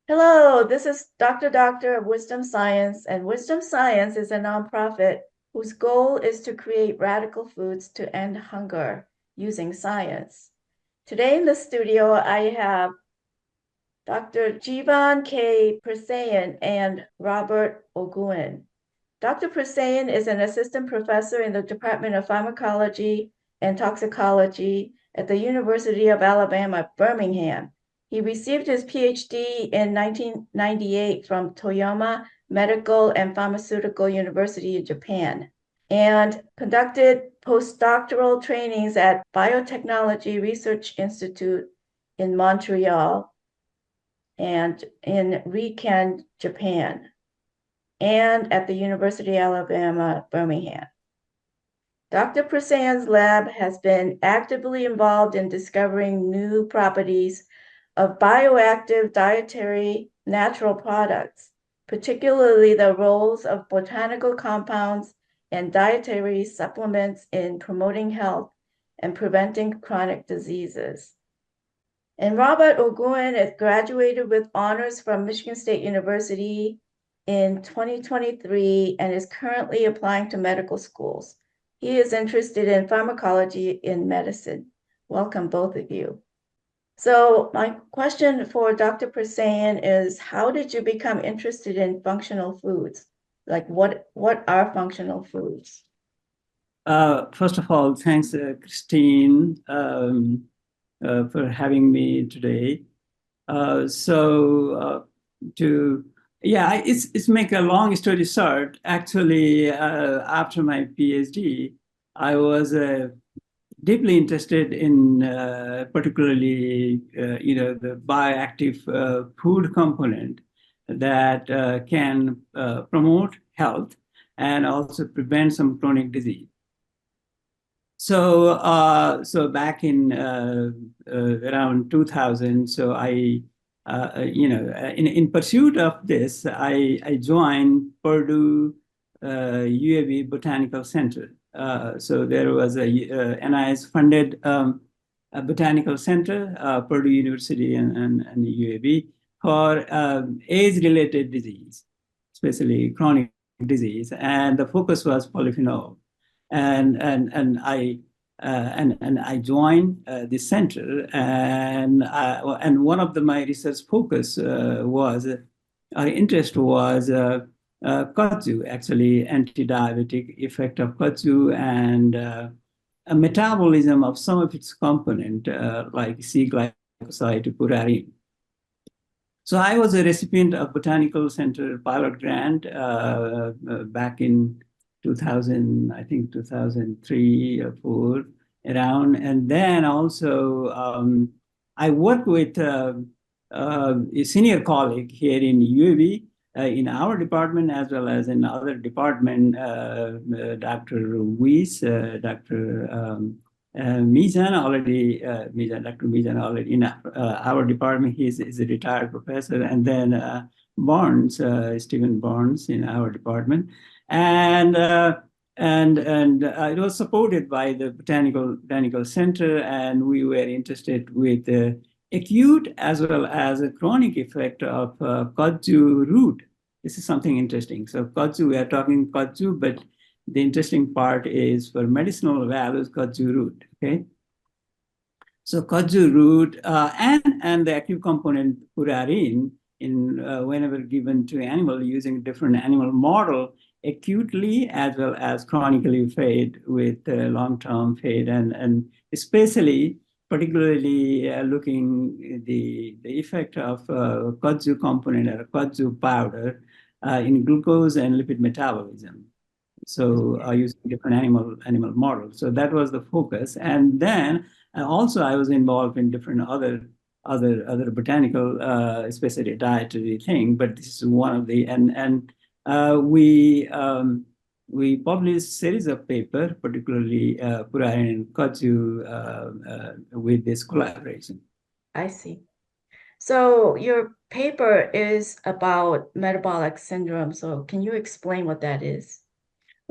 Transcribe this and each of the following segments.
Hello, this is Doctor of Wisdom Science, and Wisdom Science is a nonprofit whose goal is to create radical foods to end hunger using science. Today in the studio, I have Dr. Jeevan Prasain and Robert Oguin. Dr. Prasain is an assistant professor in the Department of Pharmacology and Toxicology at the University of Alabama, Birmingham. He received his PhD in 1998 from Toyama Medical and Pharmaceutical University in Japan and conducted postdoctoral trainings at Biotechnology Research Institute in Montreal and in Riken, Japan, and at the University of Alabama, Birmingham. Dr. Prasain's lab has been actively involved in discovering new properties of bioactive dietary natural products, particularly the roles of botanical compounds and dietary supplements in promoting health and preventing chronic diseases. And Robert Oguin is graduated with honors from Michigan State University in 2023 and is currently applying to medical schools. He is interested in pharmacology in medicine. Welcome, both of you. So my question for Dr. Prasain is, how did you become interested in functional foods? Like what are functional foods? First of all, thanks, Christine, for having me today. It's make a long story short. Actually, after my PhD, I was deeply interested in particularly, the bioactive food component that can promote health and also prevent some chronic disease. So back in around 2000, so in pursuit of this, I joined Purdue UAB Botanical Center. So there was a NIH-funded botanical center, Purdue University and UAB, for age-related disease, especially chronic disease, and the focus was polyphenol. And I joined the center, and one of my research focus our interest was Kudzu, actually anti-diabetic effect of Kudzu and a metabolism of some of its component like C-glycoside to purine. So I was a recipient of Botanical Center pilot grant back in 2000, I think 2003 or 4 around. And then also I worked with a senior colleague here in UAB in our department as well as in other department, Dr. Weiss, Dr. Mizan already, Dr. Mizan already in our department. He's a retired professor. And then Barnes, Stephen Barnes in our department. And it was supported by the Botanical Center, and we were interested with the acute as well as a chronic effect of Kudzu root. This is something interesting. So Kudzu, we are talking Kudzu, but the interesting part is for medicinal values, Kudzu root. Okay. So Kudzu root and the active component purine in whenever given to animal using different animal model, acutely as well as chronically fade with long-term fade, and especially particularly looking the effect of Kudzu component or Kudzu powder in glucose and lipid metabolism. So using different animal models. So that was the focus. And then also I was involved in different other botanical, especially dietary thing, but this is one of the, we published series of paper, particularly purine and Kudzu with this collaboration. I see. So your paper is about metabolic syndrome. So can you explain what that is?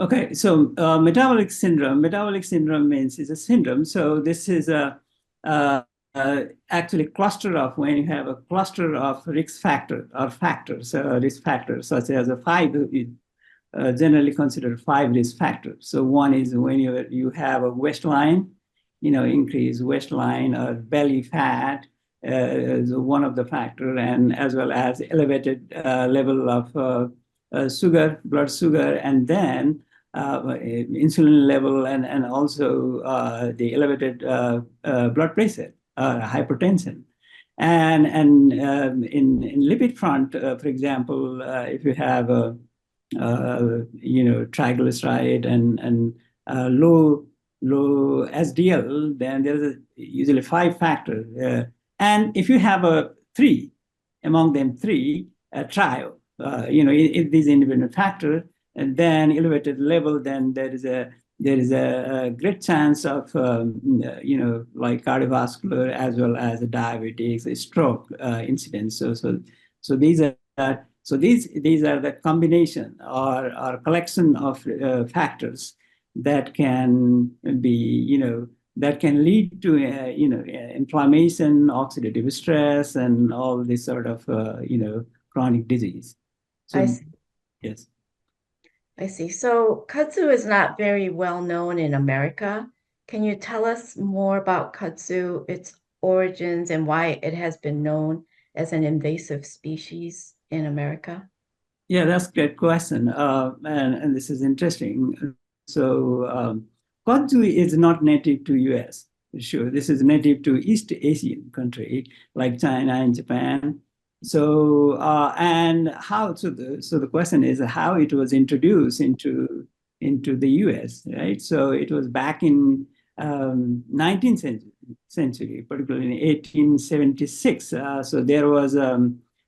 Okay, so metabolic syndrome means it's a syndrome. So this is a actually cluster of, when you have a cluster of risk factor or factors, risk factors such as a five, generally considered five risk factors. So one is when you have a waistline, increase waistline or belly fat is one of the factor, and as well as elevated level of sugar, blood sugar, and then insulin level, and also the elevated blood pressure, hypertension. And in lipid front, for example, if you have triglyceride and low SDL, then there's usually five factors. And if you have a three, among them three, trial, in these independent factors, and then elevated level, then there is a great chance of like cardiovascular as well as diabetes, stroke incidence. So these are the combination or collection of factors that can be, that can lead to, inflammation, oxidative stress, and all this sort of, chronic disease. I So, see. yes. I see. So kudzu is not very well known in America. Can you tell us more about kudzu, its origins, and why it has been known as an invasive species in America? Yeah, that's a great question. And this is interesting. So, Kudzu is not native to US. Sure, this is native to East Asian country like China and Japan. So, and how? So the question is how it was introduced into the US, right? So it was back in 19th century, particularly in 1876. So there was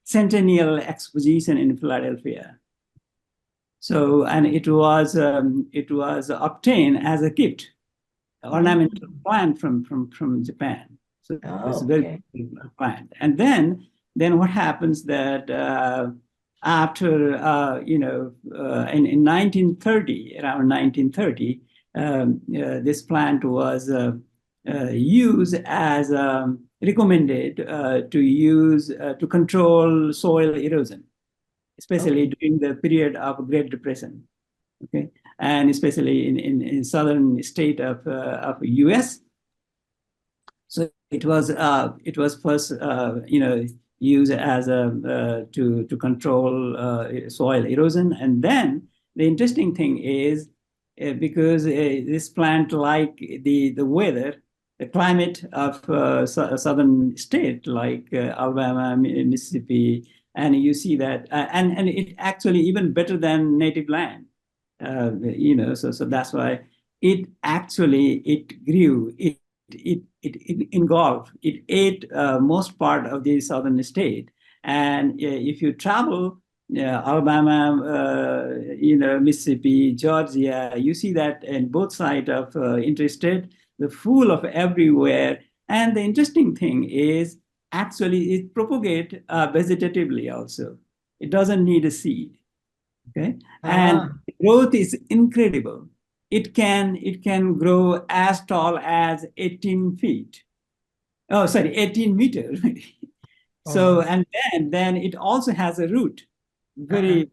Centennial Exposition in Philadelphia. So, and it was obtained as a gift, ornamental plant from Japan. So it's a Oh, very okay. popular plant. And then what happens that after in 1930, around 1930, this plant was used as recommended to use to control soil erosion, especially Okay. during the period of Great Depression. Okay, and especially in southern state of U.S. So it was first used as a to control soil erosion, and then the interesting thing is because this plant like the weather, the climate of southern state like Alabama, Mississippi, and you see that and it actually even better than native land, so that's why it grew. It engulfed, it ate most part of the southern state. And if you travel Alabama, Mississippi, Georgia, you see that in both sides of interstate, the full of everywhere. And the interesting thing is actually it propagates vegetatively also. It doesn't need a seed. Okay, and Ah, growth is incredible. It can grow as tall as 18 feet. Oh, sorry, 18 meters. So, oh, and then it also has a root, uh-huh.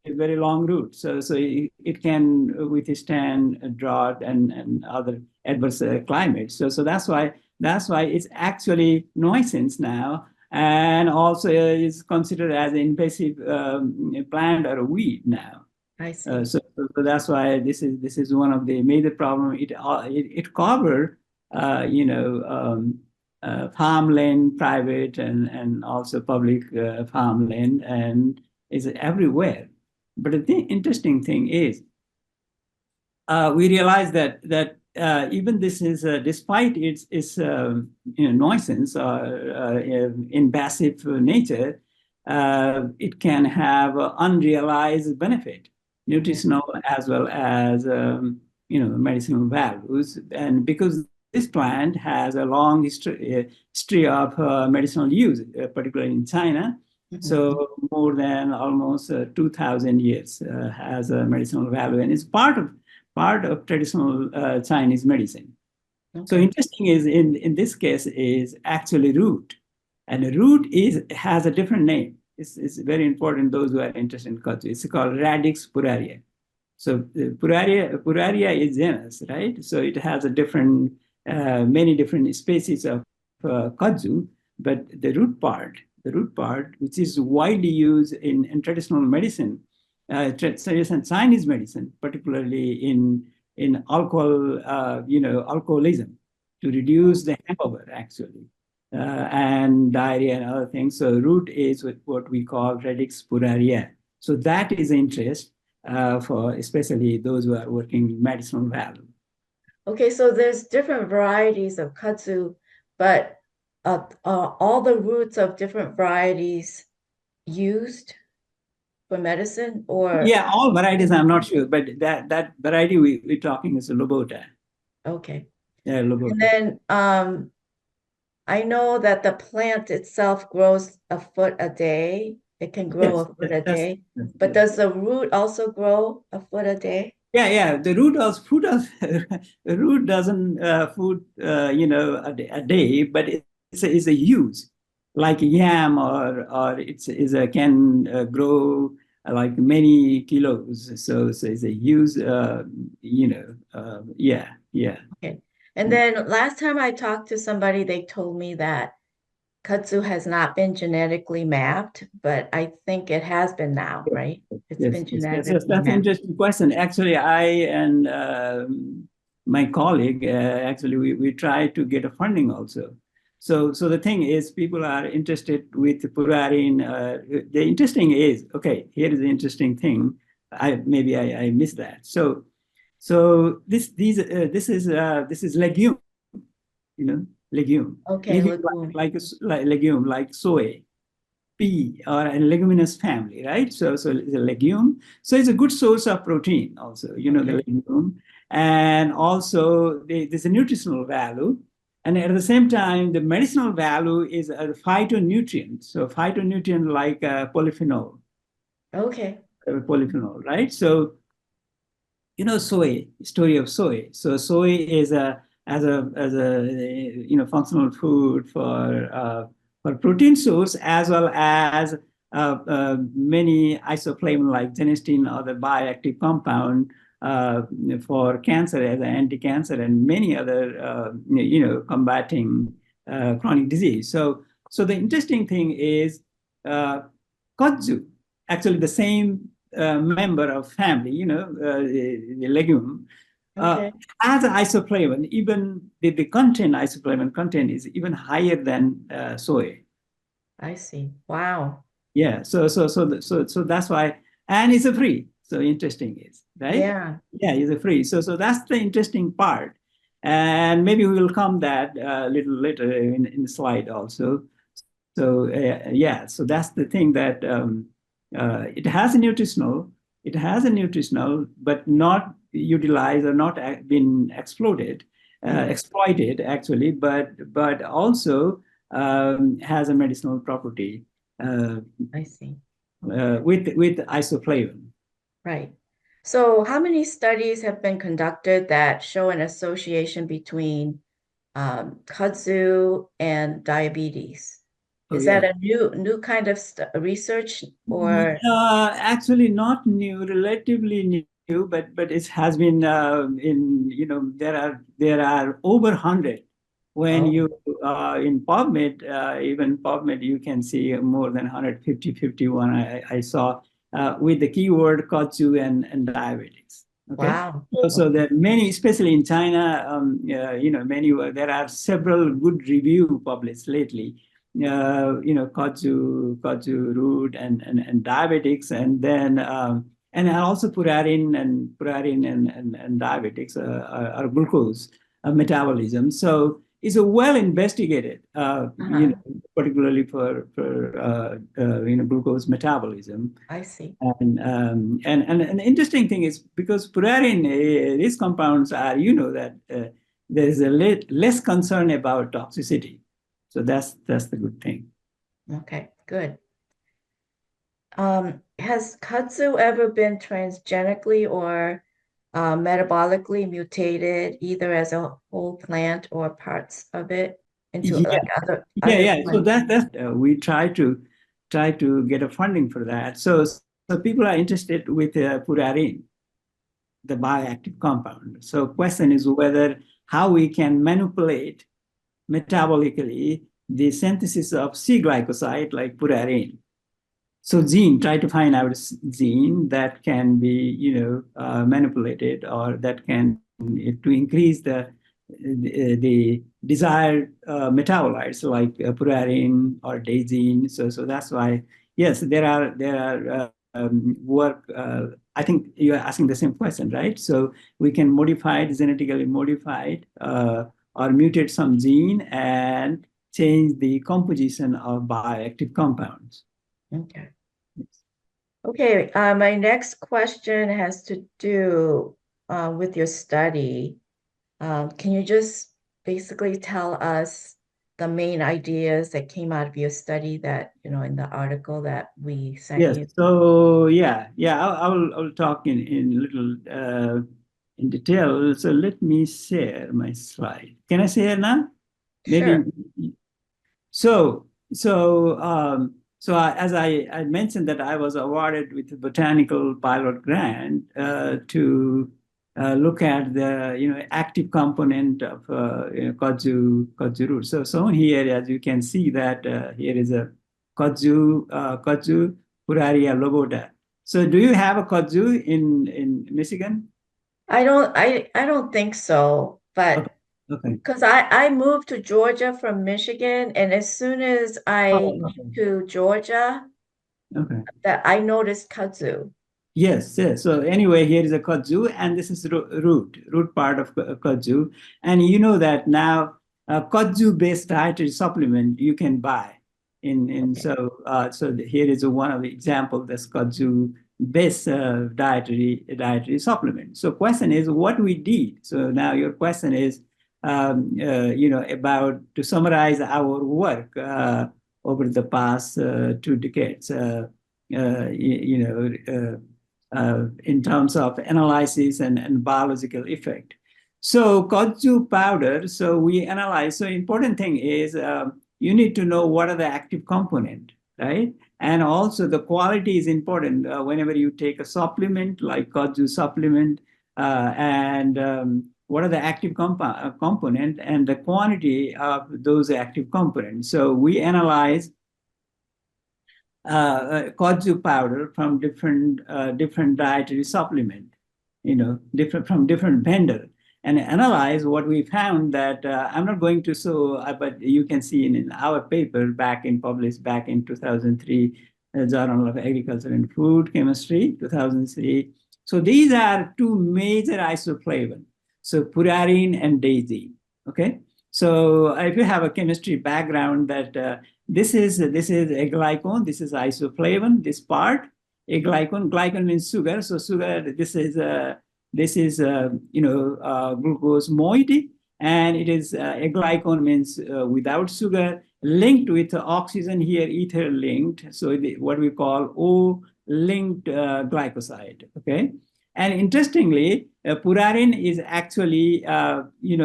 very long root. So it can withstand a drought and other adverse climates. So that's why it's actually nuisance now, and also is considered as an invasive plant or a weed now. I see. So that's why this is one of the major problem. It cover farmland, private and also public farmland, and is everywhere. But the interesting thing is, we realize that even this is despite its nuisance or invasive nature, it can have unrealized benefit, Mhm. nutritional as well as medicinal values. And because this plant has a long history of medicinal use, particularly in China. Mhm. So more than almost 2,000 years has a medicinal value, and it's part of traditional Chinese medicine. So Okay. interesting is in this case is actually root. And the root has a different name. It's very important, those who are interested in kudzu. It's called Radix puraria. So Puraria is genus, right? So it has a different, many different species of kudzu, but the root part, which is widely used in traditional medicine, traditional Chinese medicine, particularly in alcohol, alcoholism, to reduce the hangover, actually, and diarrhea and other things. So root is what we call Radix puraria. So that is interest for especially those who are working in medicinal value. Okay, so there's different varieties of kudzu, but are all the roots of different varieties used for medicine or Yeah, all varieties, I'm not sure, but that variety we're talking is a Lobota. okay. Yeah, And Lobota. then I know that the plant itself grows a foot a day. It can grow Yes, a foot a day, but yeah. does the root also grow a foot a day? Yeah, yeah. The root also food also, the root doesn't food a day, but it's a use like a yam or it's a can grow like many kilos. So it's a use. Yeah, yeah. Okay. And then last time I talked to somebody, they told me that kudzu has not been genetically mapped, but I think it has been now, right? It's Yes, been yes, yes, yes. genetically That's an mapped. interesting question. Actually, I and my colleague actually we try to get a funding also. So the thing is, people are interested with Purarin. The interesting is okay. Here is the interesting thing. I missed that. So this is legume. Legume. Okay, Legume legume. like legume like soy pea or a leguminous family, right? So it's a legume. So it's a good source of protein also, the Okay, legume. And also there's a nutritional value. And at the same time, the medicinal value is a phytonutrient. So phytonutrient like okay, right? So soy, story of soy. So soy is a as a functional food for protein source as well as many isoflavone like genistein or the bioactive compound uh, for cancer as an anti-cancer and many other combating chronic disease. So the interesting thing is uh, kudzu, actually the same member of family, the legume, uh, okay. has an isoflavone. Even the content, isoflavone content is even higher than soy. I see. Wow. Yeah, so that's why, and it's a free. So interesting is right. Yeah. Yeah, it's a free. So that's the interesting part, and maybe we will come that a little later in the slide also. So yeah, so that's the thing that it has a nutritional, but not utilized or not been Mm, exploited actually, but also has a medicinal property uh, I see. with isoflavone. Right. So how many studies have been conducted that show an association between kudzu and diabetes? Oh Is that yeah. a new kind of st research or Actually, not new, relatively new, but it has been in there are over 100. When oh you in PubMed, even PubMed, you can see more than 150, 51. I saw with the keyword kotsu and diabetics. Okay, wow. so there Okay. are many, especially in China. Many there are several good review published lately Kudzu root and diabetics, and then and also purarin and diabetics are glucose metabolism. So it's a well investigated, Uh-huh. particularly for glucose metabolism. I see. And the interesting thing is because purarin, these compounds are, that there is a less concern about toxicity. So that's the good thing. Okay, good. Has kudzu ever been transgenically or metabolically mutated either as a whole plant or parts of it into Yeah, like other yeah. So plants? that's we try to get a funding for that. So people are interested with purarin, the bioactive compound. So question is whether how we can manipulate metabolically the synthesis of C glycoside like purarin. So gene, try to find out gene that can be, manipulated or that can to increase the desired metabolites like purarin or daisine. So that's why, yes, there are work. I think you're asking the same question, right? So we can modify it, genetically modified or mutate some gene and change the composition of bioactive compounds. Okay. Okay, my next question has to do with your study. Can you just basically tell us the main ideas that came out of your study that, in the article that we sent Yes. you? So yeah. I'll talk in little in detail. So let me share my slide. Can I share now? Maybe. Sure. As I mentioned that I was awarded with a botanical pilot grant to look at the active component of Kudzu root. So shown here, as you can see that here is a Kudzu Puraria lobota. So do you have a Kudzu in Michigan? I don't think so, Okay. but Okay. because I moved to Georgia from Michigan, and as soon as I Oh, came to Georgia, okay. that I noticed kudzu. Yes, yes. So anyway, here is a kudzu, and this is root part of kudzu. And you know that now kudzu-based dietary supplement you can buy in Okay. here is one of the example that's kudzu-based dietary supplement. So question is what we did. So now your question is about to summarize our work over the past 2 decades. In terms of analysis and biological effect. So kudzu powder, so we analyze. So important thing is you need to know what are the active component, right? And also the quality is important whenever you take a supplement like kudzu supplement and what are the active component and the quantity of those active components. So we analyze kudzu powder from different dietary supplement, different from different vendor, and analyze what we found that I'm not going to show, but you can see in our paper published back in 2003, Journal of Agriculture and Food Chemistry, 2003. So these are two major isoflavone, so purarin and daisy. Okay, so if you have a chemistry background that this is a glycone. This is isoflavone. This part, a glycone. Glycone means sugar. So sugar. This is glucose moiety, and it is a glycone means without sugar, linked with oxygen here, ether linked. So what we call O-linked glycoside. Okay, and interestingly, purarin is actually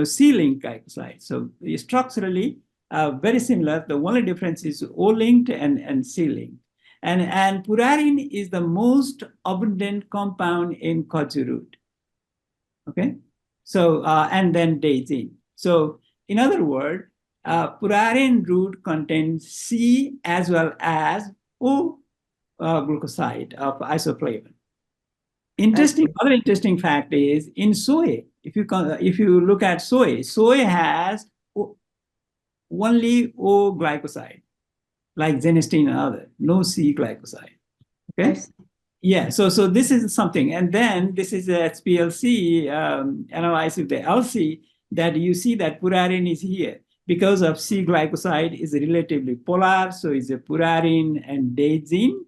C-linked glycoside. So structurally very similar. The only difference is O-linked and C-linked. And purarin is the most abundant compound in kudzu root. Okay, so and then daisy. So in other words, purarin root contains C as well as O glucoside of isoflavone. Other interesting fact is in soy. If you look at soy has only O glycoside, like genistein and other, no C glycoside. Okay. Yeah, so this is something, and then this is a HPLC analysis of the LC that you see that purarin is here because of C glycoside is relatively polar, so it's a purarin and daisine,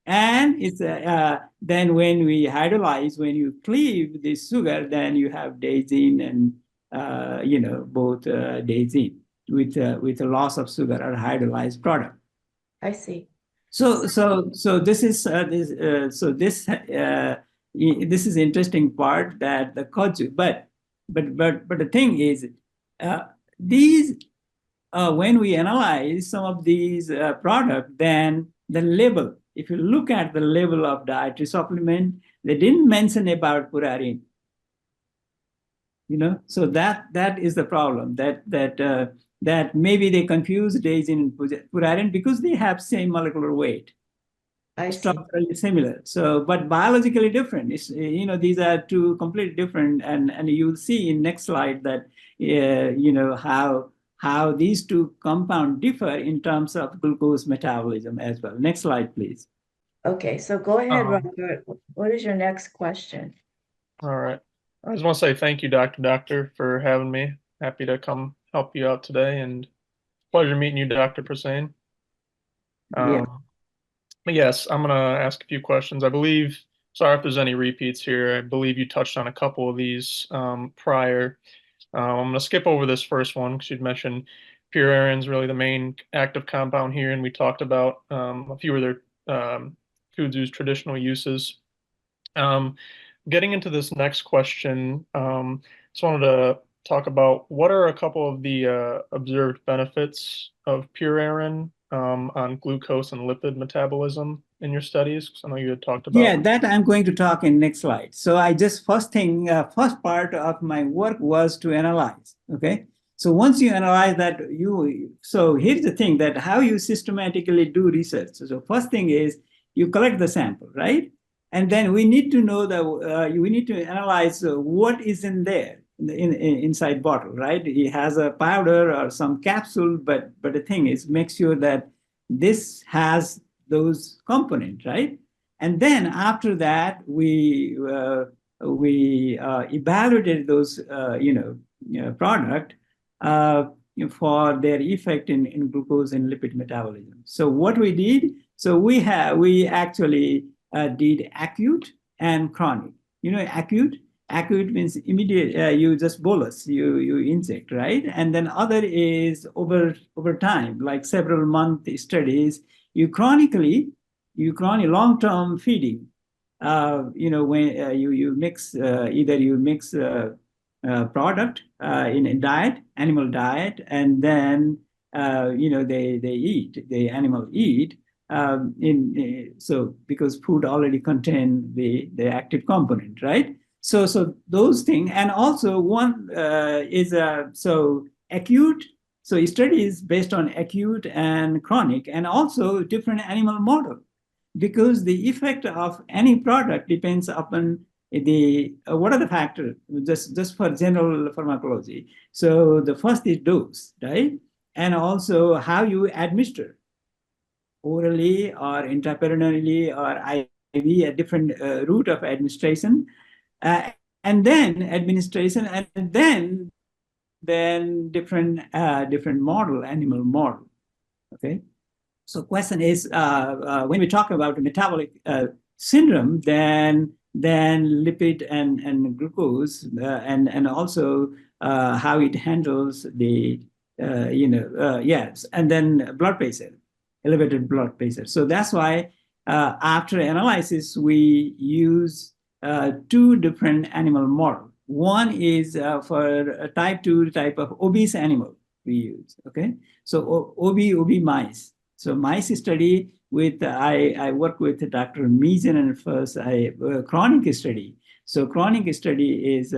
and it's then when we hydrolyze, when you cleave this sugar, then you have daisine and both daisine with a loss of sugar or hydrolyzed product. I see. So this is this this is the interesting part that the Kudzu, but the thing is, these when we analyze some of these products, then the label, if you look at the label of dietary supplement, they didn't mention about purine. So that is the problem, that maybe they confuse daisy and purine because they have same molecular weight, I see. structurally similar, so but biologically different. It's, these are two completely different, and you'll see in next slide that how these two compounds differ in terms of glucose metabolism as well. Next slide, please. Okay, so go ahead, Robert. What is your next question? All right. I just want to say thank you, Doctor, for having me. Happy to come help you out today, and pleasure meeting you, Dr. Prasain. Yeah. But yes, I'm going to ask a few questions. Sorry if there's any repeats here. I believe you touched on a couple of these prior. I'm going to skip over this first one because you'd mentioned purine is really the main active compound here, and we talked about a few of their Kudzu's traditional uses. Getting into this next question, just wanted to talk about what are a couple of the observed benefits of purine on glucose and lipid metabolism in your studies? Because I know you had talked about. Yeah, that I'm going to talk in next slide. So I just first part of my work was to analyze. Okay, so once you analyze that, so here's the thing, that how you systematically do research. So first thing is you collect the sample, right? And then we need to know we need to analyze what is in there inside bottle, right? It has a powder or some capsule, but the thing is, make sure that this has those components, right? And then after that, we evaluated those product for their effect in glucose and lipid metabolism. So what we did, so we actually did acute and chronic. Acute means immediate, you just bolus, you inject, right? And then other is over time, like several month studies. You chronically long-term feeding. When you mix either you mix product in a diet, animal diet, and then the animal eat. So because food already contain the active component, right? So those things, and also one is so acute. So studies based on acute and chronic, and also different animal model, because the effect of any product depends upon the what are the factors, just for general pharmacology. So the first is dose, right? And also how you administer, orally or intraperitoneally or IV, a different route of administration, and then administration, and then different model, animal model. Okay, so question is, when we talk about metabolic syndrome, then lipid and glucose, and also how it handles the yes, and then blood pressure, elevated blood pressure. So that's why after analysis we use two different animal models. One is for a type 2 type of obese animal we use. Okay, so OB mice. So mice study with I work with Dr. Meason, and first chronic study. So chronic study is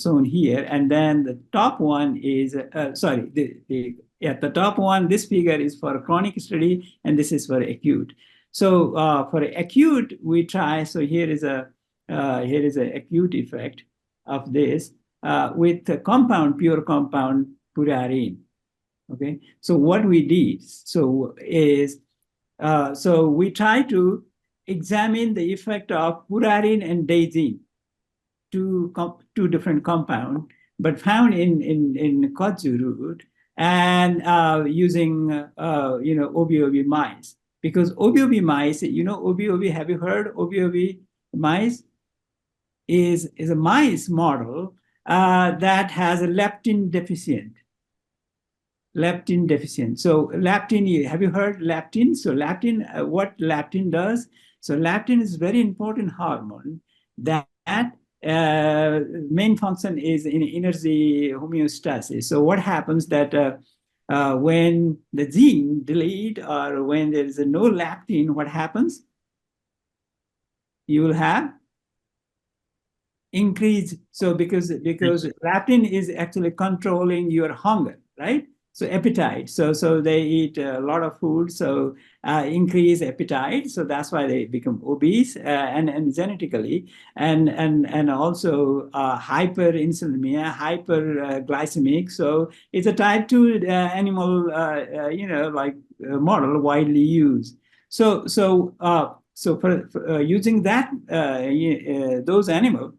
shown here, and then the top one is the top one. This figure is for chronic study, and this is for acute. So for acute, we try. So here is a acute effect of this with the pure compound purine. Okay, so what we did is we try to examine the effect of purine and daisine, two different compounds, but found in Kudzu root, and using OB mice, because OB mice, OB, have you heard OB mice? Is a mice model that has a leptin deficient. leptin deficient. So leptin, have you heard leptin? So leptin, what leptin does? So leptin is very important hormone that main function is in energy homeostasis. So what happens that when the gene delete or when there is no leptin, what happens? You will have increase. So because leptin is actually controlling your hunger, right? So appetite. So they eat a lot of food, so increase appetite. So that's why they become obese and genetically, and also hyperinsulinemia, hyperglycemic. So it's a type 2 animal, like model widely used. So for using that those animals,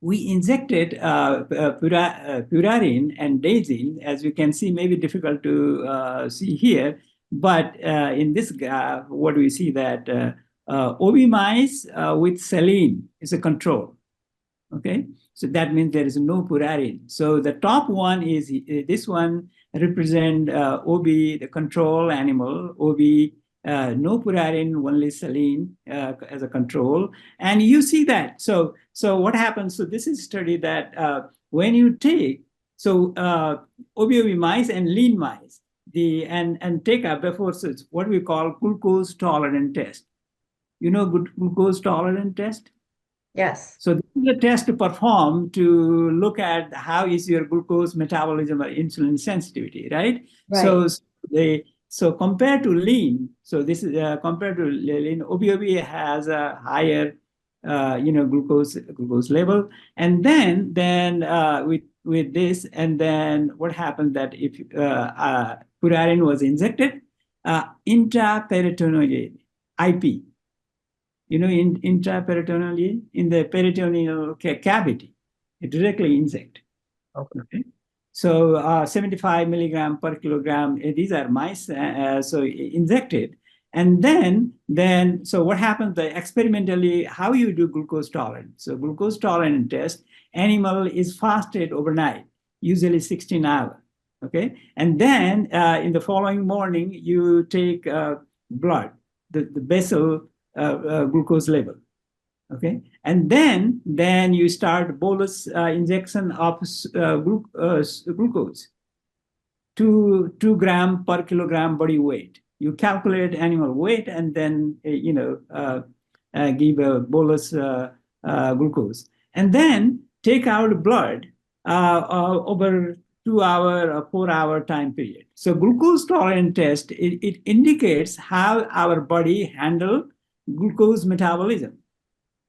we injected purine and daisine, as you can see, maybe difficult to see here, but in this graph, what do we see that OB mice with saline is a control, okay? So that means there is no purine. So the top one is this one represent OB, the control animal, OB, no purine, only saline as a control. And you see that. So what happens? So this is a study that when you take, so OB mice and lean mice, and take up before, so it's what we call glucose tolerant test. You know, glucose tolerant test? Yes. So this is a test to perform to look at how is your glucose metabolism or insulin sensitivity, right? Right. So compared to lean, so this is compared to lean, OB has a higher, glucose level, and then with this, and then what happens that if purine was injected intraperitoneally, IP. In intraperitoneally, in the peritoneal cavity, it directly inject. Okay. So 75 milligram per kilogram, these are mice, so injected. And then, so what happens experimentally, how you do glucose tolerance? So glucose tolerant test, animal is fasted overnight, usually 16 hours, okay? And then in the following morning, you take blood, the basal glucose level, okay? And then you start bolus injection of glucose, 2 gram per kilogram body weight. You calculate animal weight and then give a bolus glucose, and then take out blood over 2-hour or 4-hour time period. So glucose tolerant test, it indicates how our body handle glucose metabolism,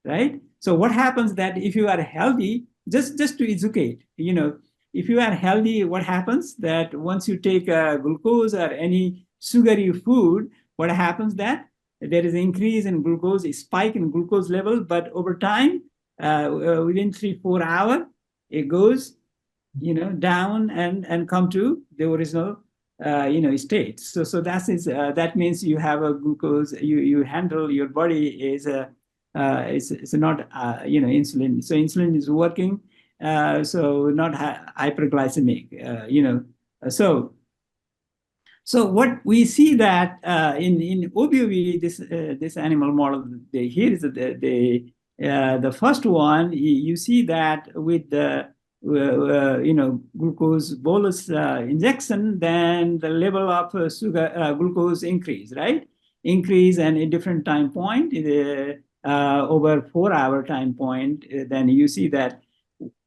right? So what happens that if you are healthy, just to educate, if you are healthy, what happens that once you take glucose or any sugary food, what happens that there is an increase in glucose, a spike in glucose level, but over time, within 3-4 hours, it goes, down and come to the original, state. So that means you have a glucose, you handle your body is it's not insulin. So insulin is working, so not hyperglycemic. So what we see that in OBV, this animal model, here is the first one. You see that with the glucose bolus injection, then the level of glucose increase, right? Increase, and a different time point, over 4-hour time point, then you see that,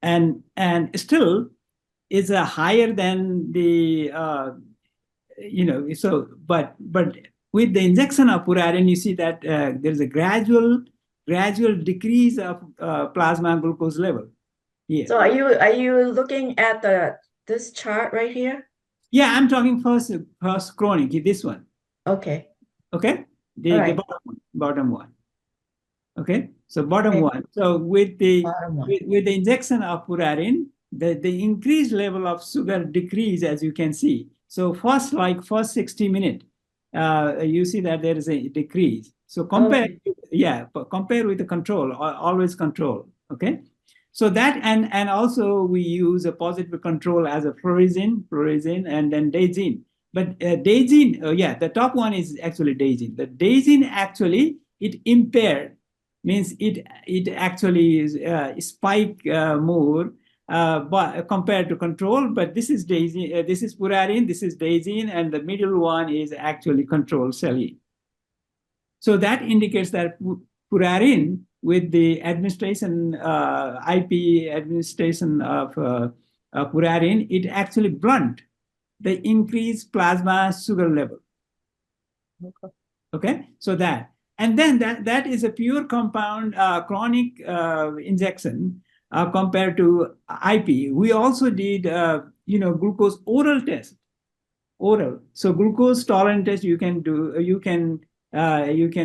and still is higher than the so but with the injection of purine, you see that there's a gradual decrease of plasma glucose level here. So are you looking at this chart right here? Yeah, I'm talking first chronic, this one. Okay. Okay, the Right. bottom one. Okay, so bottom one. So with the injection of purine, the increased level of sugar decrease, as you can see. So first 60 minutes, you see that there is a decrease. So compare with the control, always control. Okay, So that, and also we use a positive control as a fluorescein, and then daisine. But daisine, yeah, the top one is actually daisine. The daisine actually, it impaired, means it actually is spike more but compared to control. But this is daisine, this is purarin, this is daisine, and the middle one is actually control saline. So that indicates that purarin, with the administration, IP administration of purarin, it actually blunt the increased plasma sugar level. Okay, so that, and then that is a pure compound chronic injection compared to IP. We also did, glucose oral test, oral. So glucose tolerant test you can do, you can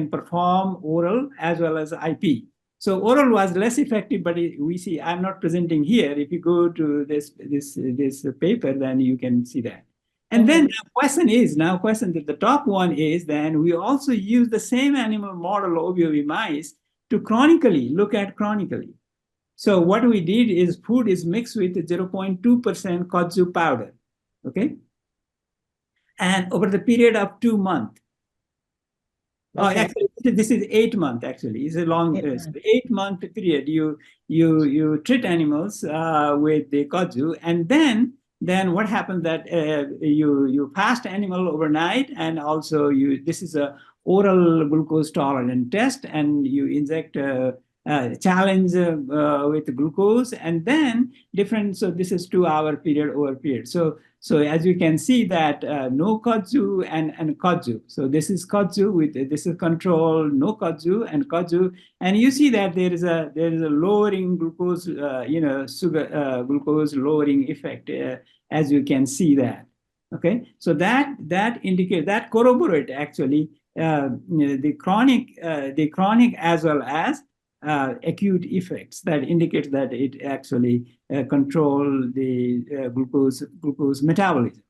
perform oral as well as IP. So oral was less effective, but we see, I'm not presenting here. If you go to this paper, then you can see that. And then the question is, that the top one is, then we also use the same animal model OVOV mice to look at chronically. So what we did is food is mixed with 0.2% kudzu powder, okay? And over the period of 2 months, actually, this is 8 months. Actually, it's a long 8-month period. You treat animals with the kudzu, and then what happens that you fast animal overnight, and also this is a oral glucose tolerant test, and you inject challenge with glucose, and then different. So this is 2-hour period over period. So as you can see that no kudzu and kudzu. So this is kudzu with, this is control, no kudzu and kudzu, and you see that there is a lowering glucose, sugar glucose lowering effect, as you can see that. Okay, so that indicates, that corroborate actually the chronic as well as acute effects, that indicate that it actually control the glucose metabolism.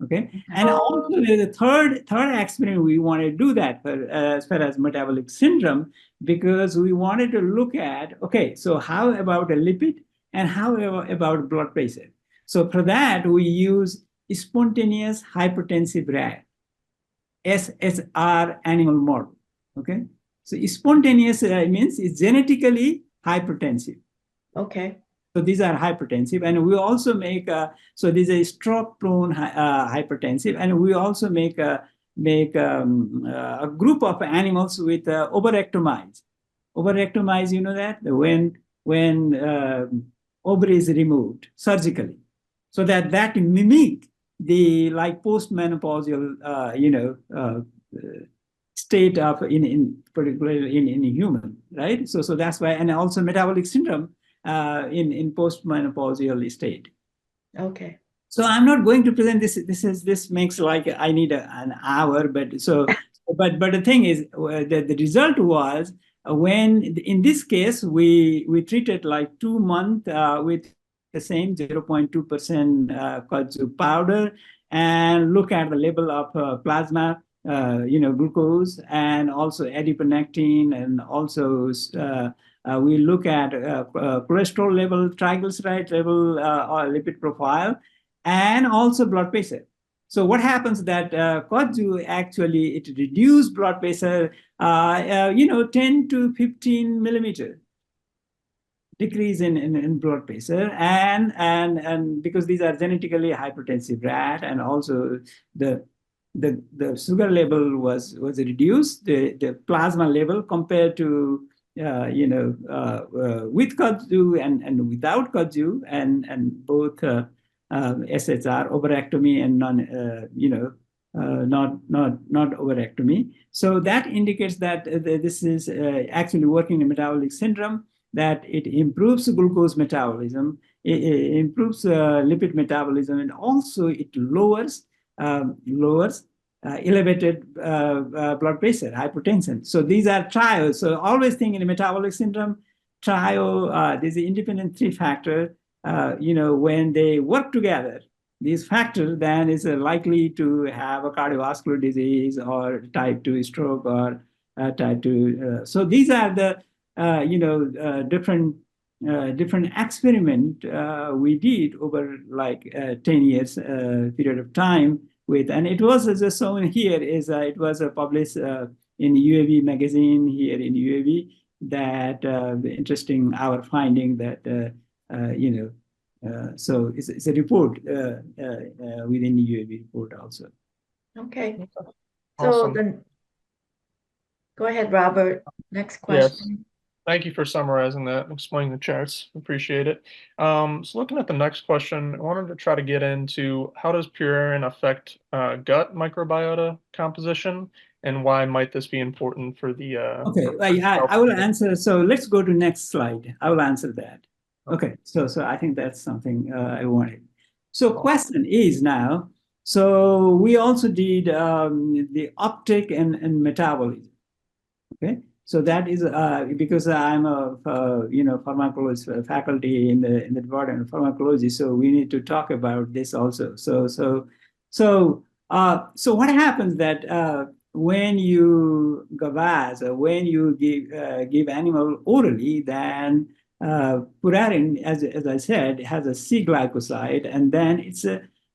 Okay, and also the third experiment we want to do that for, as far as metabolic syndrome, because we wanted to look at, okay, so how about a lipid and how about blood pressure? So for that we use spontaneous hypertensive rat, SSR animal model. Okay, so spontaneous means it's genetically hypertensive. Okay. So these are hypertensive, and we also make so these are stroke-prone hypertensive, and we also make a group of animals with ovarectomies. Ovarectomies, you know that when ovary is removed surgically, so that mimic the like postmenopausal state of particularly in human, right? So that's why, and also metabolic syndrome in postmenopausal state. Okay. So I'm not going to present this. This makes like I need an hour, but the thing is, the result was when in this case we treated like 2 months with the same 0.2% kudzu powder, and look at the level of plasma, glucose, and also adiponectin, and also we look at cholesterol level, triglyceride level, or lipid profile, and also blood pressure. So what happens that kudzu actually, it reduced blood pressure, 10 to 15 millimeter decrease in blood pressure, and because these are genetically hypertensive rat, and also the sugar level was reduced, the plasma level compared to with kudzu and without kudzu, and both SHR, ovarectomy, and not ovarectomy. So that indicates that this is actually working in metabolic syndrome, that it improves glucose metabolism, it improves lipid metabolism, and also it lowers elevated blood pressure, hypertension. So these are trials. So always think in metabolic syndrome trial, there's an independent 3 factor. When they work together, these factors, then is likely to have a cardiovascular disease or type 2 stroke or type 2. So these are the different different experiment we did over like 10 years period of time with, and it was as shown here is it was published in UAV magazine here in UAV that interesting our finding that so it's a report within UAV report also. Okay. Awesome. So go ahead, Robert. Next question. Thank you for summarizing that and explaining the charts. Appreciate it. So looking at the next question, I wanted to try to get into how does purerin affect gut microbiota composition, and why might this be important for the okay, I will answer. So let's go to next slide. I will answer that. Okay, so I think that's something I wanted. So question is now, so we also did the uptake and metabolism. Okay, so that is because I'm a pharmacology faculty in the department of pharmacology, so we need to talk about this also. So what happens that when you gavaz or when you give animal orally, then purerin, as I said, has a C glycoside, and then its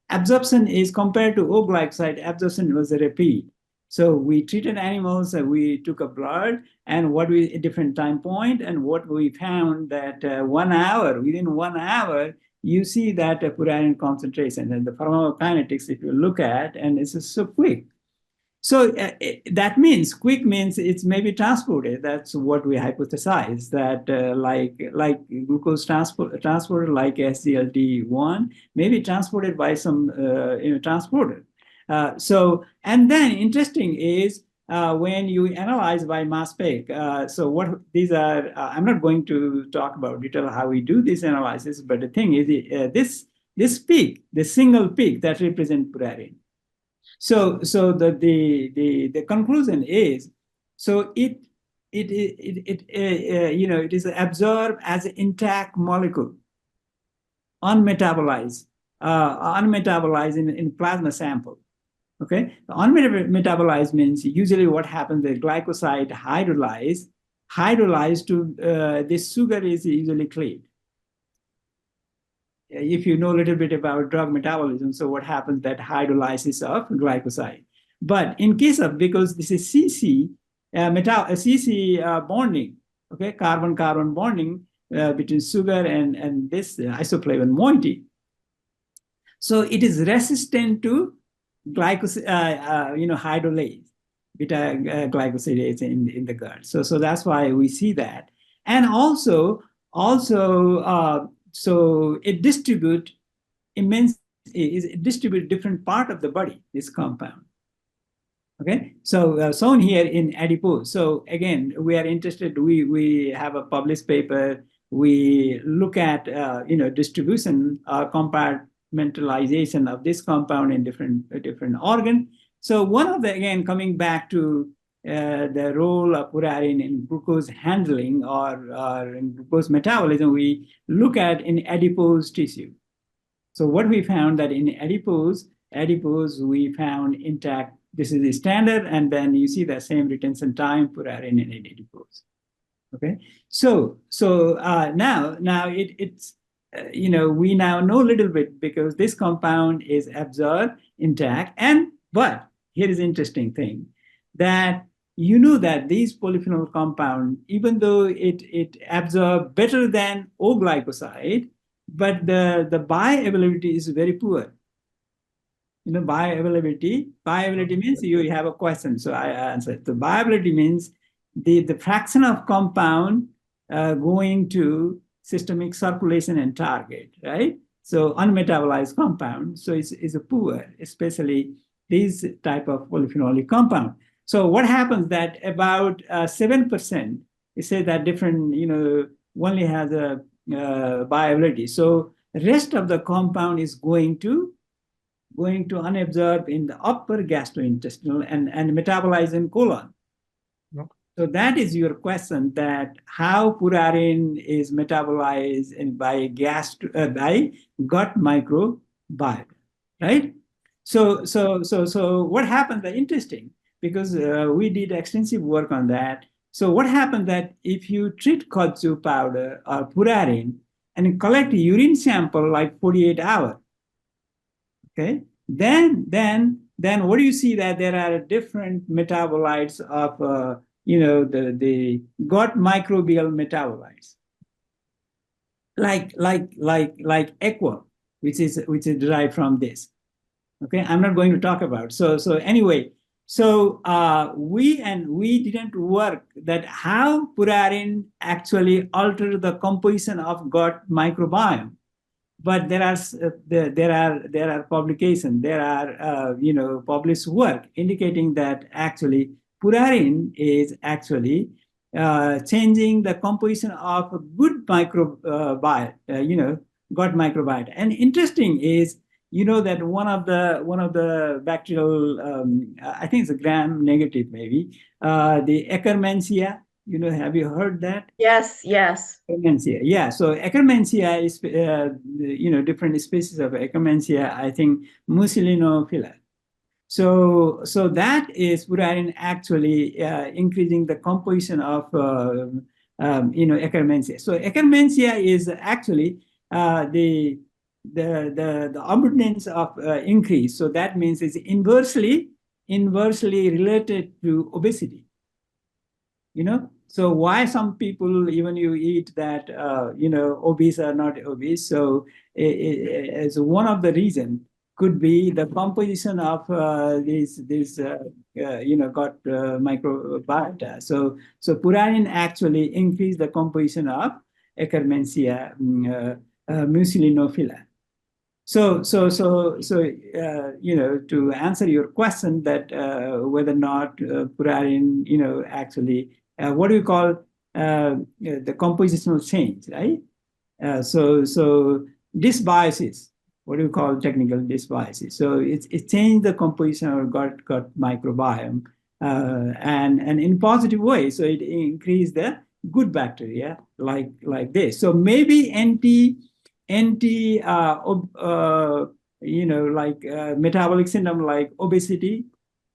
absorption is compared to O glycoside. Absorption was a repeat. So we treated animals, we took a blood, and what we at different time point, and what we found that 1 hour, within 1 hour, you see that purerin concentration and the pharmacokinetics, if you look at, and it's just so quick. So that means quick means it's maybe transported. That's what we hypothesize, that like glucose transporter like SGLT1 maybe transported by some transporter. And then interesting is when you analyze by mass spec. So what these are, I'm not going to talk about detail how we do this analysis, but the thing is this peak, the single peak that represents purerin. So the conclusion is, so it is absorbed as an intact molecule, unmetabolized in plasma sample. Okay, unmetabolized means usually what happens, the glycoside hydrolyzed to this sugar is usually cleaved. If you know a little bit about drug metabolism, so what happens, that hydrolysis of glycoside. But in case of, because this is CC bonding, okay, carbon-carbon bonding between sugar and this isoflavone moiety. So it is resistant to hydrolase, beta glycosidase in the gut. So that's why we see that. And also so it distribute different part of the body, this compound. Okay, so shown here in adipose. So again, we are interested, we have a published paper, we look at distribution compartmentalization of this compound in different organ. So one of the, again, coming back to the role of purerin in glucose handling or in glucose metabolism, we look at in adipose tissue. So what we found that in adipose we found intact. This is the standard, and then you see the same retention time purerin in adipose. Okay, so now it's we now know a little bit, because this compound is absorbed intact, but here is interesting thing, that you know that these polyphenol compound, even though it absorbs better than O glycoside, but the bioavailability is very poor. Bioavailability means you have a question, so I answered. The bioavailability means the fraction of compound going to systemic circulation and target, right? So unmetabolized compound, so it's a poor, especially these type of polyphenolic compound. So what happens that about 7%, it says that different, only has a bioavailability. So the rest of the compound is going to unabsorbed in the upper gastrointestinal and metabolize in colon. Okay. So that is your question, that how purerin is metabolized by gut microbiome, right? So what happened? Interesting, because we did extensive work on that. So what happens that if you treat kudzu powder or purarin and collect a urine sample like 48 hours, okay, then what do you see that there are different metabolites of the gut microbial metabolites like aqua, which is derived from this. Okay, I'm not going to talk about. So anyway, so we didn't work that how purarin actually altered the composition of gut microbiome, but there are publications, there are published work indicating that actually purarin is actually changing the composition of a good microbiome, gut microbiome. And interesting is that one of the bacterial, I think it's a gram negative maybe, the Akkermansia. Have you heard that? Yes, yes. Akkermansia, yeah. So Akkermansia is, different species of Akkermansia. I think Mucilinophila. So that is purarin actually increasing the composition of Akkermansia. So Akkermansia is actually the abundance of increase. So that means it's inversely related to obesity. So why some people, even you eat that, obese or not obese. So as one of the reasons could be the composition of gut microbiota. So puranin actually increase the composition of Akkermansia mucilinophila. So to answer your question that whether or not purarin, actually, what do you call the compositional change, right? So dysbiosis, what do you call technical dysbiosis? So it changed the composition of gut microbiome and in positive way. So it increased the good bacteria like this. So maybe metabolic syndrome like obesity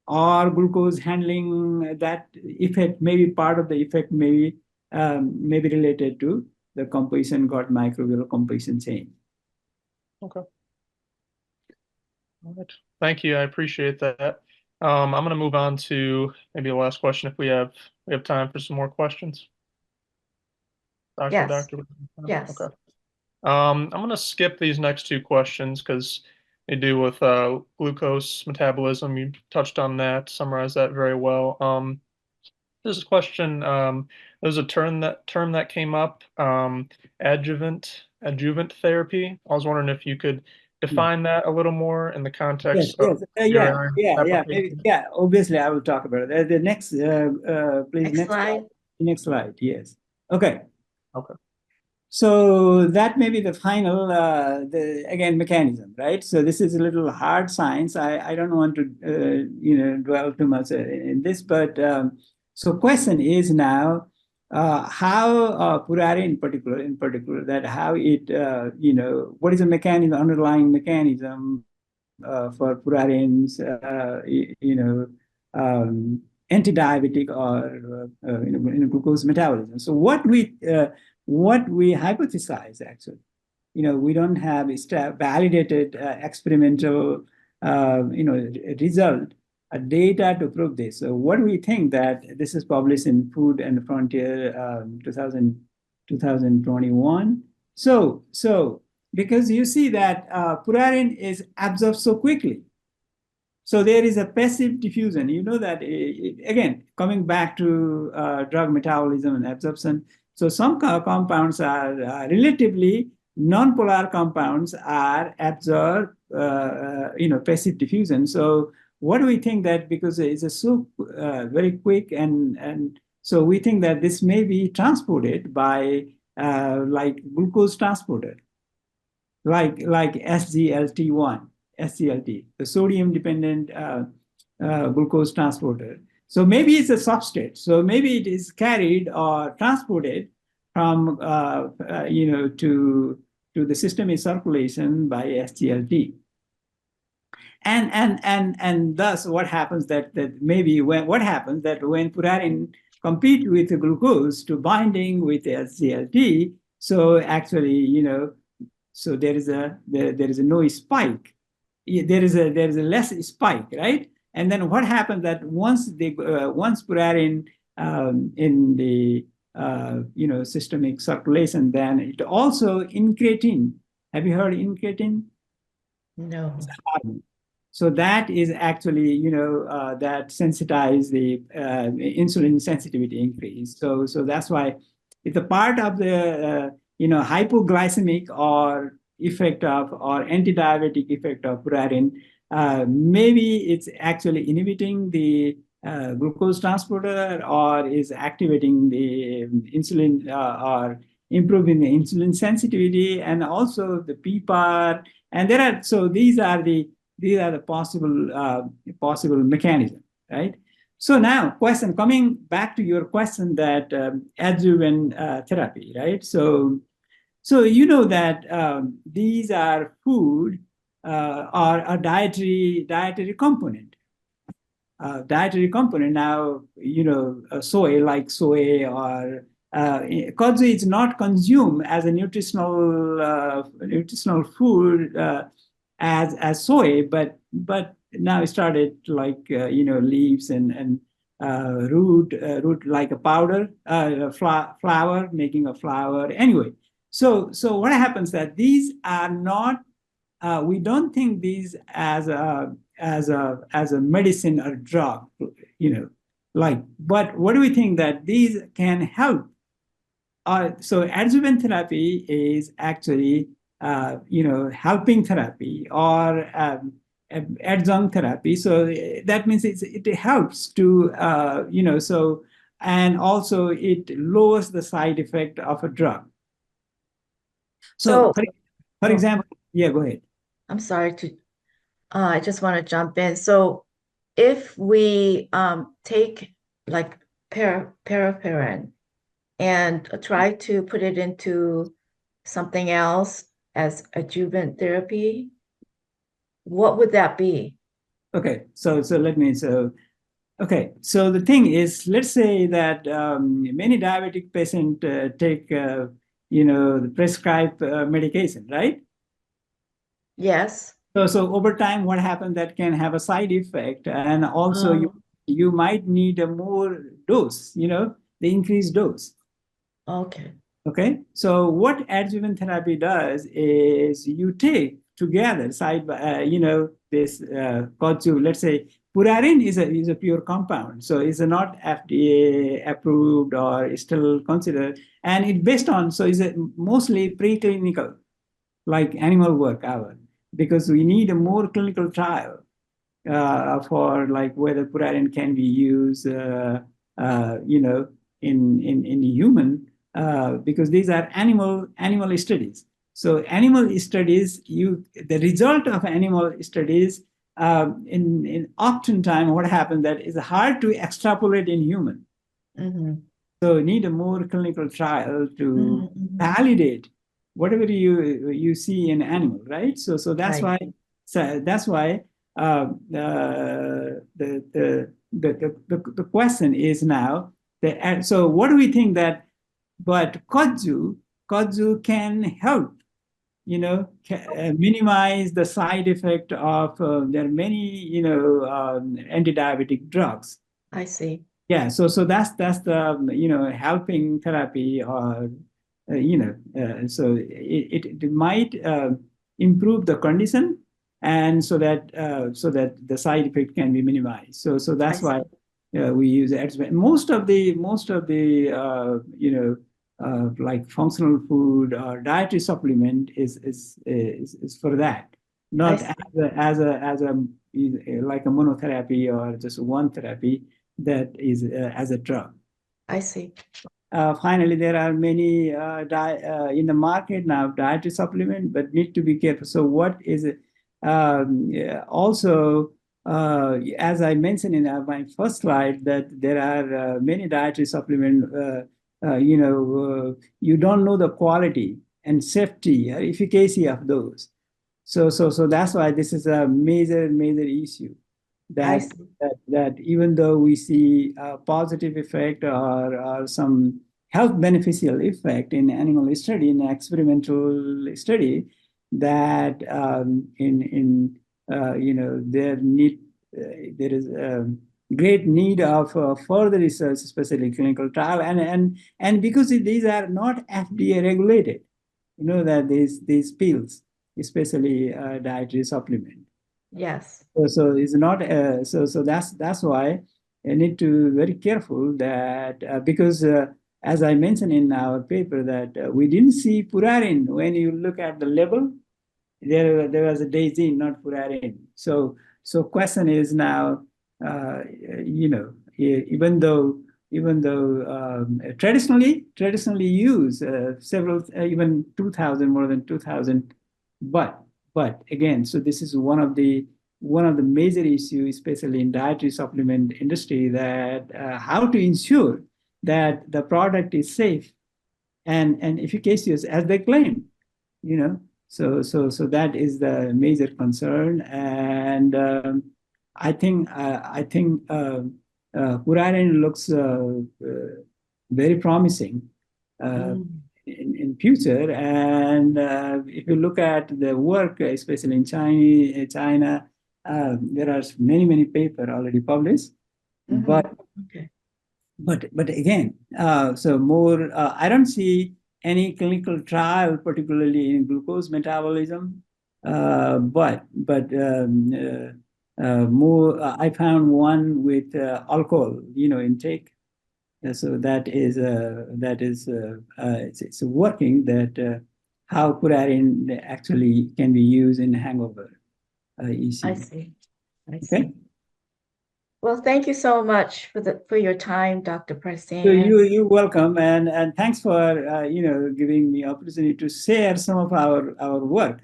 or glucose handling, that effect, maybe part of the effect may be related to the composition, gut microbial composition change. Okay. All right. Thank you. I appreciate that. I'm going to move on to maybe the last question if we have time for some more questions. Yes. Doctor. Yes. Okay. I'm going to skip these next two questions because they do with glucose metabolism. You touched on that, summarized that very well. This question, there's a term that came up, adjuvant therapy. I was wondering if you could define that a little more in the context of your application. Obviously, I will talk about it. The next, please, Next slide. Next slide. Yes. Okay. Okay. So that may be the final, again, mechanism, right? So this is a little hard science. I don't want to, dwell too much in this, but so question is now how purarin in particular, that how it, what is the mechanism, underlying mechanism for purarins, anti-diabetic or glucose metabolism. So what we hypothesize actually, we don't have validated experimental, result, data to prove this. So what we think that this is published in Food and Frontier 2021. So because you see that purarin is absorbed so quickly. So there is a passive diffusion. You know that, again, coming back to drug metabolism and absorption. So some compounds are relatively non-polar compounds are absorbed, passive diffusion. So what do we think that because it's a so very quick and so we think that this may be transported by like glucose transporter, like SGLT1. SGLT, the sodium-dependent glucose transporter. So maybe it's a substrate. So maybe it is carried or transported from, to the system in circulation by SGLT. And thus, what happens that maybe when purarin compete with the glucose to binding with the SGLT. So actually, so there is a no spike. There is a less spike, right? And then what happens that once purine in the systemic circulation, then it also incretin. Have you heard incretin? No. So that is actually, that sensitize the insulin sensitivity increase. So that's why it's a part of the, hypoglycemic or effect of, or anti-diabetic effect of purine. Maybe it's actually inhibiting the glucose transporter, or is activating the insulin, or improving the insulin sensitivity, and also the PPAR. And these are the possible mechanism, right? So now, coming back to your question, that adjuvant therapy, right? So you know that these are food, or a dietary component. Dietary component. Now, soy, like soy, or kudzu is not consumed as a nutritional food as soy, but now it started like leaves and root, like a powder, flour, making a flour. Anyway, so what happens that these are not. We don't think these as a medicine or drug, but what do we think that these can help? So adjuvant therapy is actually helping therapy, or adjunct therapy. So that means it helps to and also it lowers the side effect of a drug. So for example, yeah, go ahead. I'm sorry I just want to jump in. So if we take like paraparine and try to put it into something else as adjuvant therapy, what would that be? Okay, so the thing is, let's say that many diabetic patients take the prescribed medication, right? Yes. So over time, what happens that can have a side effect, and also you might need a more dose, the increased dose. Okay. Okay. So what adjuvant therapy does is you take together side by, this Kudzu, let's say purine is a pure compound, so it's not FDA approved or still considered, and it based on, so it's mostly preclinical, like animal work hour, because we need a more clinical trial for like whether purine can be used, in human, because these are animal studies. So animal studies, the result of animal studies, in oftentimes what happens that is hard to extrapolate in human. Mm-hmm. So you need a more clinical trial to validate whatever you see in animal, right? So that's Right. why. So that's why the question is now. So what do we think that? But Kudzu can help, minimize the side effect of there are many anti-diabetic drugs. I see. Yeah, so that's the helping therapy, or so it might improve the condition, and so that the side effect can be minimized. So that's why we use it. Most of the like functional food or dietary supplement is for that, not as a like a monotherapy or just one therapy that is as a drug. I see. Finally, there are many in the market now dietary supplement, but need to be careful. So what is it? Also, as I mentioned in my first slide, that there are many dietary supplement. You don't know the quality and safety or efficacy of those. So that's why this is a major issue. I that see. that even though we see a positive effect or some health beneficial effect in animal study, in experimental study, that there is great need of further research, especially clinical trial, and because these are not FDA regulated, that these pills, especially dietary supplement. Yes. So it's not so that's why I need to be very careful that because as I mentioned in our paper that we didn't see purarin when you look at the label. There was a daisy, not purarin. So question is now, even though traditionally used several even 2,000 more than 2,000, but again, so this is one of the major issues, especially in dietary supplement industry, that how to ensure that the product is safe and efficacious as they claim, you know. So that is the major concern, and I think Purarin looks very promising Mm. in future. And if you look at the work, especially in China, there are many paper already published. Mhm. But Okay. but again, so more, I don't see any clinical trial, particularly in glucose metabolism. But more, I found one with alcohol, intake. So it's working that how purarin actually can be used in hangover I issue. see. I Okay. see. Well, thank you so much for your time, Dr. So Prasain. you're welcome, and thanks for giving me opportunity to share some of our work,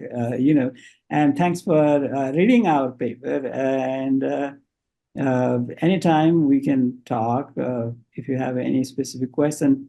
and thanks for reading our paper. And anytime we can talk if you have any specific question.